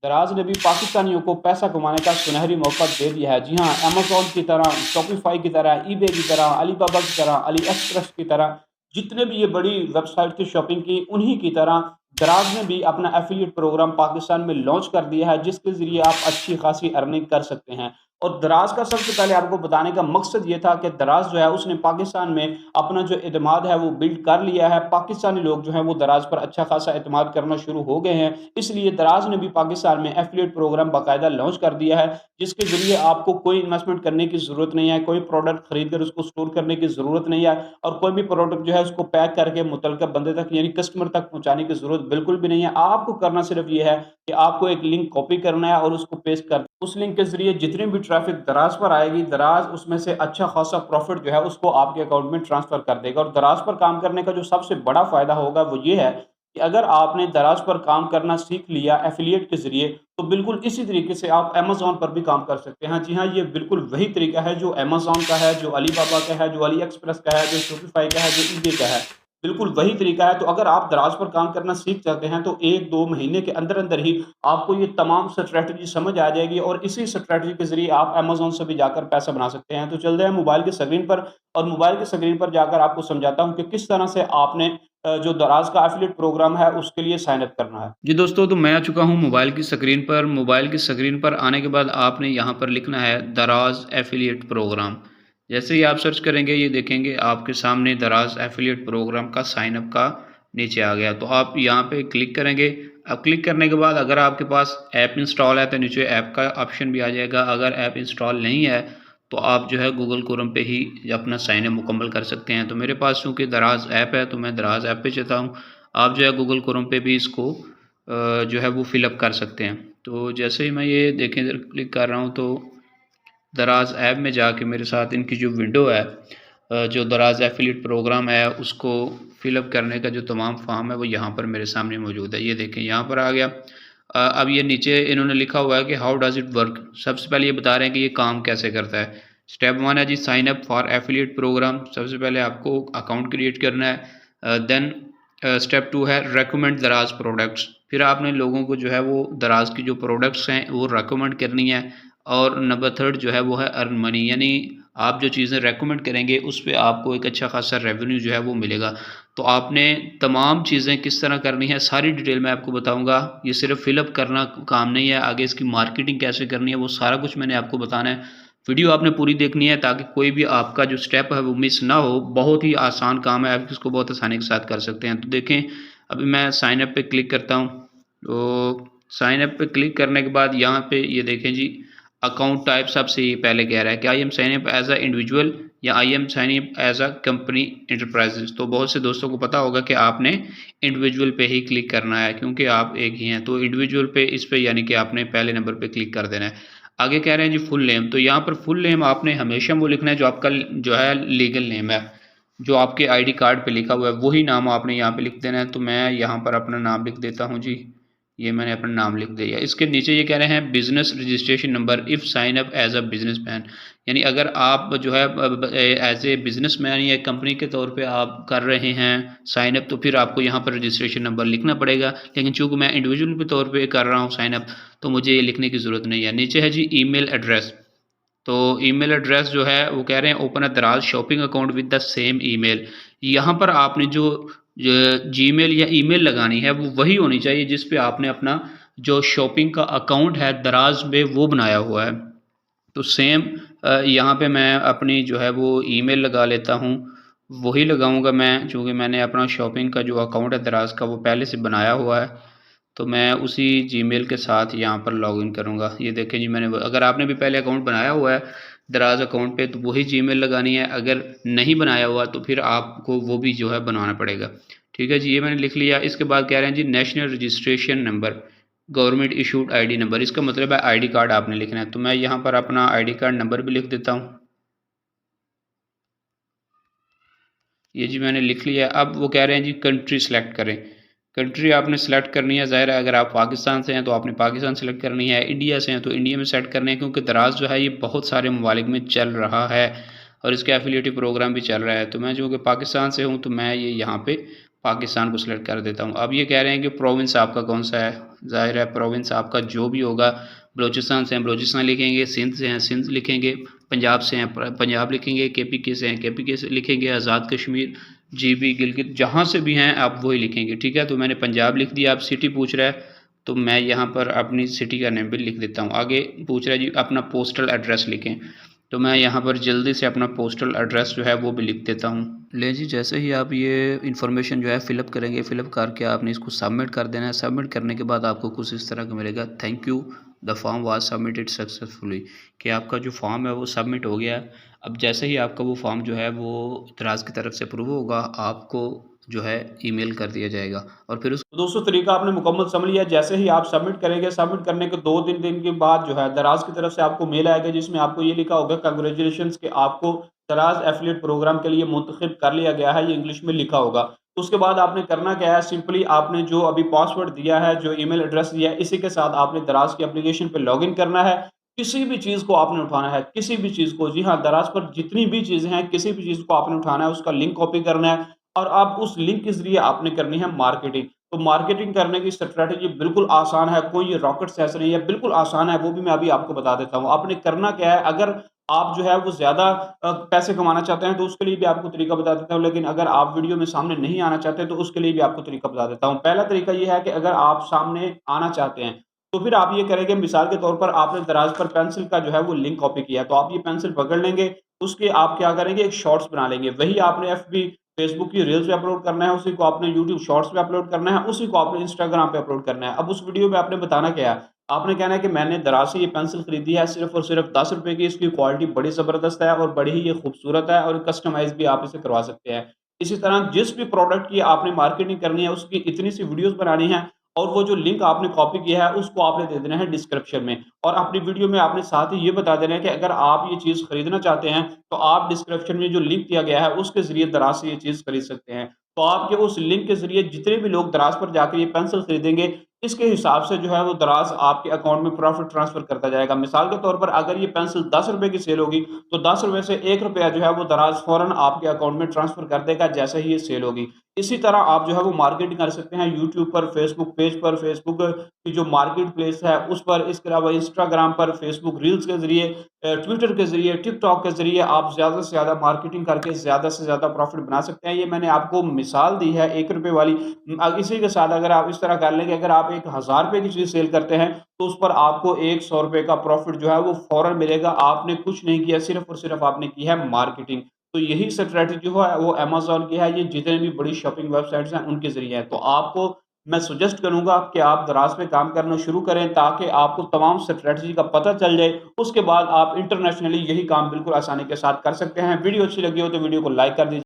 दराज ने भी पाकिस्तानियों को पैसा कमाने का सुनहरी मौका दे दिया है। जी हाँ, अमेज़न की तरह, शॉपिफ़ाई की तरह, ईबे की तरह, अलीबाबा की तरह, अली एक्सप्रेस की तरह जितने भी ये बड़ी वेबसाइट थी शॉपिंग की, उन्हीं की तरह दराज ने भी अपना एफ़िलिएट प्रोग्राम पाकिस्तान में लॉन्च कर दिया है, जिसके ज़रिए आप अच्छी खासी अर्निंग कर सकते हैं। और दराज का सबसे पहले आपको बताने का मकसद ये था कि दराज जो है उसने पाकिस्तान में अपना जो एतमाद है वो बिल्ड कर लिया है। पाकिस्तानी लोग जो हैं वो दराज पर अच्छा खासा एतमाद करना शुरू हो गए हैं। इसलिए दराज ने भी पाकिस्तान में एफ़िलिएट प्रोग्राम बाकायदा लॉन्च कर दिया है, जिसके ज़रिए आपको कोई इन्वेस्टमेंट करने की ज़रूरत नहीं है, कोई प्रोडक्ट खरीद कर उसको स्टोर करने की ज़रूरत नहीं है और कोई भी प्रोडक्ट जो है उसको पैक करके मुतल्लिका बंदे तक यानी कस्टमर तक पहुँचाने की ज़रूरत बिल्कुल भी नहीं है। आपको करना सिर्फ़ ये है कि आपको एक लिंक कॉपी करना है और उसको पेस्ट कर उस लिंक के ज़रिए जितनी भी ट्रैफ़िक दराज पर आएगी, दराज उसमें से अच्छा खासा प्रॉफ़िट जो है उसको आपके अकाउंट में ट्रांसफ़र कर देगा। और दराज पर काम करने का जो सबसे बड़ा फ़ायदा होगा वो ये है कि अगर आपने दराज पर काम करना सीख लिया एफ़िलिएट के ज़रिए, तो बिल्कुल इसी तरीके से आप अमेज़न पर भी काम कर सकते हैं। जी हाँ, ये बिल्कुल वही तरीका है जो अमेज़न का है, जो अलीबाबा का है, जो अली एक्सप्रेस का है, जो शॉपिफ़ाई का है, जो ईबे का है। बिल्कुल वही तरीका है। तो अगर आप दराज पर काम करना सीख जाते हैं, तो 1-2 महीने के अंदर-अंदर ही आपको ये तमाम स्ट्रैटेजी समझ आ जाएगी और इसी स्ट्रैटेजी के ज़रिए आप अमेज़न से भी जाकर पैसा बना सकते हैं। तो चलते हैं मोबाइल की स्क्रीन पर और मोबाइल की स्क्रीन पर जाकर आपको समझाता हूँ कि किस तरह से आपने जो दराज का एफ़िलिएट प्रोग्राम है, उसके लिए साइन अप करना है। जी दोस्तों, तो मैं आ चुका हूँ मोबाइल की स्क्रीन पर। मोबाइल की स्क्रीन पर आने के बाद आपने यहाँ पर लिखना है दराज एफ़िलिएट प्रोग्राम। जैसे ही आप सर्च करेंगे, ये देखेंगे आपके सामने दराज एफ़िलिएट प्रोग्राम का साइन अप का नीचे आ गया। तो आप यहाँ पे क्लिक करेंगे। अब क्लिक करने के बाद अगर आपके पास ऐप इंस्टॉल है, तो नीचे ऐप का ऑप्शन भी आ जाएगा। अगर ऐप इंस्टॉल नहीं है, तो आप जो है गूगल क्रोम पे ही अपना साइन इन मुकम्मल कर सकते हैं। तो मेरे पास चूँकि दराज ऐप है, तो मैं दराज ऐप पे चलता हूँ। आप जो है गूगल क्रोम पे भी इसको जो है वो फ़िल अप कर सकते हैं। तो जैसे ही मैं ये देखें इधर क्लिक कर रहा हूँ, तो दराज ऐप में जाके मेरे साथ इनकी जो विंडो है, जो दराज एफ़िलिएट प्रोग्राम है उसको फ़िल अप करने का जो तमाम फ़ॉर्म है वो यहाँ पर मेरे सामने मौजूद है। ये देखें यहाँ पर आ गया। अब ये नीचे इन्होंने लिखा हुआ है कि हाउ डज़ इट वर्क। सबसे पहले ये बता रहे हैं कि ये काम कैसे करता है। स्टेप 1 है जी sign up for affiliate program. सबसे पहले आपको अकाउंट क्रिएट करना है। देन स्टेप 2 है रिकमेंड दराज प्रोडक्ट्स। फिर आपने लोगों को जो है वो दराज की जो प्रोडक्ट्स हैं वो रिकमेंड करनी है। और नंबर 3 जो है वो है अर्न मनी, यानी आप जो चीज़ें रेकमेंड करेंगे उस पे आपको एक अच्छा खासा रेवेन्यू जो है वो मिलेगा। तो आपने तमाम चीज़ें किस तरह करनी है सारी डिटेल मैं आपको बताऊँगा। ये सिर्फ़ फ़िल अप करना काम नहीं है, आगे इसकी मार्केटिंग कैसे करनी है वो सारा कुछ मैंने आपको बताना है। वीडियो आपने पूरी देखनी है ताकि कोई भी आपका जो स्टेप है वो मिस ना हो। बहुत ही आसान काम है, आप इसको बहुत आसानी के साथ कर सकते हैं। तो देखें, अभी मैं साइन अप पे क्लिक करता हूँ। तो साइन अप पे क्लिक करने के बाद यहाँ पे ये देखें जी, अकाउंट टाइप सबसे ये पहले कह रहा है कि I am sign up as a individual या I am sign up as a company enterprises. तो बहुत से दोस्तों को पता होगा कि आपने इंडिविजुअल पे ही क्लिक करना है क्योंकि आप एक ही हैं। तो इंडिविजुअल पे इस पे यानी कि आपने पहले नंबर पे क्लिक कर देना है। आगे कह रहे हैं जी फुल नेम। तो यहाँ पर फुल नेम आपने हमेशा वो लिखना है जो आपका जो है लीगल नेम है। जो आपके आईडी कार्ड पे लिखा हुआ है वही नाम आपने यहाँ पे लिख देना है। तो मैं यहाँ पर अपना नाम लिख देता हूँ जी। ये मैंने अपना नाम लिख दिया। इसके नीचे ये कह रहे हैं business registration number if sign up as a businessman, यानी अगर आप जो है एज़ ए बिज़नेसमैन या कंपनी के तौर पे आप कर रहे हैं साइन अप, तो फिर आपको यहाँ पर रजिस्ट्रेशन नंबर लिखना पड़ेगा। लेकिन चूँकि मैं इंडिविजुअल के तौर पे कर रहा हूँ साइन अप, तो मुझे ये लिखने की ज़रूरत नहीं है। नीचे है जी ईमेल एड्रेस। तो ईमेल एड्रेस जो है वो कह रहे हैं ओपन अ दराज shopping account with the same email. यहाँ पर आपने जो जीमेल या ईमेल लगानी है वो वही होनी चाहिए जिस पे आपने अपना जो शॉपिंग का अकाउंट है दराज में वो बनाया हुआ है। तो सेम यहाँ पे मैं अपनी जो है वो ईमेल लगा लेता हूँ। वही लगाऊंगा मैं, चूँकि मैंने अपना शॉपिंग का जो अकाउंट है दराज का वो पहले से बनाया हुआ है। तो मैं उसी जीमेल के साथ यहाँ पर लॉगिन करूँगा। ये देखें जी, मैंने अगर आपने भी पहले अकाउंट बनाया हुआ है दराज अकाउंट पे तो वही जीमेल लगानी है। अगर नहीं बनाया हुआ तो फिर आपको वो भी जो है बनाना पड़ेगा। ठीक है जी, ये मैंने लिख लिया। इसके बाद कह रहे हैं जी national registration number government issued ID number. इसका मतलब है आईडी कार्ड आपने लिखना है। तो मैं यहाँ पर अपना आईडी कार्ड नंबर भी लिख देता हूँ। ये जी मैंने लिख लिया। अब वो कह रहे हैं जी कंट्री सेलेक्ट करें। कंट्री आपने सेलेक्ट करनी है। ज़ाहिर है अगर आप पाकिस्तान से हैं तो आपने पाकिस्तान सेलेक्ट करनी है, इंडिया से हैं तो इंडिया में सेट करने हैं, क्योंकि दराज जो है ये बहुत सारे ममालिक में चल रहा है और इसके एफिलिएटिव प्रोग्राम भी चल रहा है। तो मैं जो कि पाकिस्तान से हूँ तो मैं ये यहाँ पे पाकिस्तान को सिलेक्ट कर देता हूँ। अब ये कह रहे हैं कि प्रोविंस आपका कौन-सा है? ज़ाहिर है प्रोविंस आपका जो भी होगा, बलूचिस्तान से हैं बलूचिस्तान लिखेंगे, सिंध से हैं सिंध लिखेंगे, पंजाब से हैं पंजाब लिखेंगे, केपीके से हैं केपीके से लिखेंगे, आज़ाद कश्मीर, जीबी, गिलगित जहाँ से भी हैं आप वही लिखेंगे, ठीक है? तो मैंने पंजाब लिख दिया, अब सिटी पूछ रहा है, तो मैं यहाँ पर अपनी सिटी का नेम भी लिख देता हूँ। आगे पूछ रहा है जी अपना पोस्टल एड्रेस लिखें, तो मैं यहाँ पर जल्दी से अपना पोस्टल एड्रेस जो है वो भी लिख देता हूँ। ले जी जैसे ही आप ये इन्फॉर्मेशन जो है फ़िलअप करेंगे, फ़िलअप करके आपने इसको सबमिट कर देना है। सबमिट करने के बाद आपको कुछ इस तरह का मिलेगा, thank you the form was submitted successfully, कि आपका जो फॉर्म है वो सबमिट हो गया है। अब जैसे ही आपका वो फॉर्म जो है वो इतराज़ की तरफ से अप्रूव होगा, आपको जो है ईमेल कर दिया जाएगा और फिर उस दोस्तों तरीका आपने मुकम्मल समझ लिया। जैसे ही आप सबमिट करेंगे, सबमिट करने के 2-3 दिन के बाद जो है दराज़ की तरफ से आपको मेल आएगा जिसमें आपको ये लिखा होगा कांग्रेचुलेशंस कि आपको दराज़ एफिलिएट प्रोग्राम के लिए मुंतखब कर लिया गया है, ये इंग्लिश में लिखा होगा। उसके बाद आपने करना क्या है, सिंपली आपने जो अभी पासवर्ड दिया है, जो ईमेल एड्रेस दिया है, इसी के साथ आपने दराज़ की एप्लीकेशन पे लॉगिन करना है। किसी भी चीज़ को आपने उठाना है, किसी भी चीज़ को, जी हाँ, दराज़ पर जितनी भी चीज़ें हैं, किसी भी चीज़ को आपने उठाना है, उसका लिंक कॉपी करना है और आप उस लिंक के ज़रिए आपने करनी है मार्केटिंग। तो मार्केटिंग करने की स्ट्रैटेजी बिल्कुल आसान है, कोई ये रॉकेट साइंस नहीं है, बिल्कुल आसान है, वो भी मैं अभी आपको बता देता हूँ। आपने करना क्या है, अगर आप जो है वो ज़्यादा पैसे कमाना चाहते हैं, तो उसके लिए भी आपको तरीका बता देता हूँ, लेकिन अगर आप वीडियो में सामने नहीं आना चाहते, तो उसके लिए भी आपको तरीका बता देता हूँ। पहला तरीका ये है कि अगर आप सामने आना चाहते हैं, तो फिर आप ये करेंगे, मिसाल के तौर पर आपने दराज़ पर पेंसिल का जो है वो लिंक कॉपी किया है, तो आप ये पेंसिल पकड़ लेंगे, उसके आप क्या करेंगे, एक शॉर्ट्स बना लेंगे। वही आपने एफबी फेसबुक की रील्स पे अपलोड करना है, उसी को आपने यूट्यूब शॉर्ट्स पे अपलोड करना है, उसी को आपने इंस्टाग्राम पे अपलोड करना है। अब उस वीडियो में आपने बताना क्या है? आपने कहना है कि मैंने दराज़ से ये पेंसिल खरीदी है सिर्फ़ और सिर्फ़ ₹10 की, इसकी क्वालिटी बड़ी ज़बरदस्त है और बड़ी ही ये खूबसूरत है और कस्टमाइज़ भी आप इसे करवा सकते हैं। इसी तरह जिस भी प्रोडक्ट की आपने मार्केटिंग करनी है, उसकी इतनी सी वीडियोज़ बनानी है और वो जो लिंक आपने कॉपी किया है, उसको आपने दे देना है डिस्क्रिप्शन में और अपनी वीडियो में आपने साथ ही ये बता देना है कि अगर आप ये चीज़ खरीदना चाहते हैं, तो आप डिस्क्रिप्शन में जो लिंक दिया गया है, उसके ज़रिए दराज़ से ये चीज़ खरीद सकते हैं। तो आपके उस लिंक के ज़रिए जितने भी लोग दराज़ पर जाकर ये पेंसिल खरीदेंगे, इसके हिसाब से जो है वो दराज़ आपके अकाउंट में प्रॉफ़िट ट्रांसफ़र करता जाएगा। मिसाल के तौर पर अगर ये पेंसिल ₹10 की सेल होगी, तो ₹10 से ₹1 जो है वो दराज़ फ़ौरन आपके अकाउंट में ट्रांसफ़र कर देगा जैसे ही ये सेल होगी। इसी तरह आप जो है वो मार्केटिंग कर सकते हैं यूट्यूब पर, फ़ेसबुक पेज पर, फ़ेसबुक की जो मार्केट प्लेस है उस पर, इसके अलावा इंस्टाग्राम पर, फ़ेसबुक रील्स के ज़रिए, ट्विटर के ज़रिए, टिकटॉक के ज़रिए आप ज़्यादा से ज़्यादा मार्केटिंग करके ज़्यादा से ज़्यादा प्रॉफ़िट बना सकते हैं। ये मैंने आपको मिसाल दी है ₹1 वाली। इसी के साथ अगर आप इस तरह कर लेंगे, अगर आप एक ₹1000 की चीज़ सेल करते हैं, तो उस पर आपको एक ₹100 का प्रॉफ़िट जो है वो फ़ौरन मिलेगा। आपने कुछ नहीं किया, सिर्फ़ और सिर्फ़ आपने की है मार्केटिंग। तो यही स्ट्रैटेजी जो है वो अमेज़न की है, ये जितने भी बड़ी शॉपिंग वेबसाइट्स हैं उनके ज़रिए है। तो आपको मैं सजेस्ट करूँगा कि आप दराज़ पे काम करना शुरू करें ताकि आपको तमाम स्ट्रैटेजी का पता चल जाए। उसके बाद आप इंटरनेशनली यही काम बिल्कुल आसानी के साथ कर सकते हैं। वीडियो अच्छी लगी हो तो वीडियो को लाइक कर दीजिए।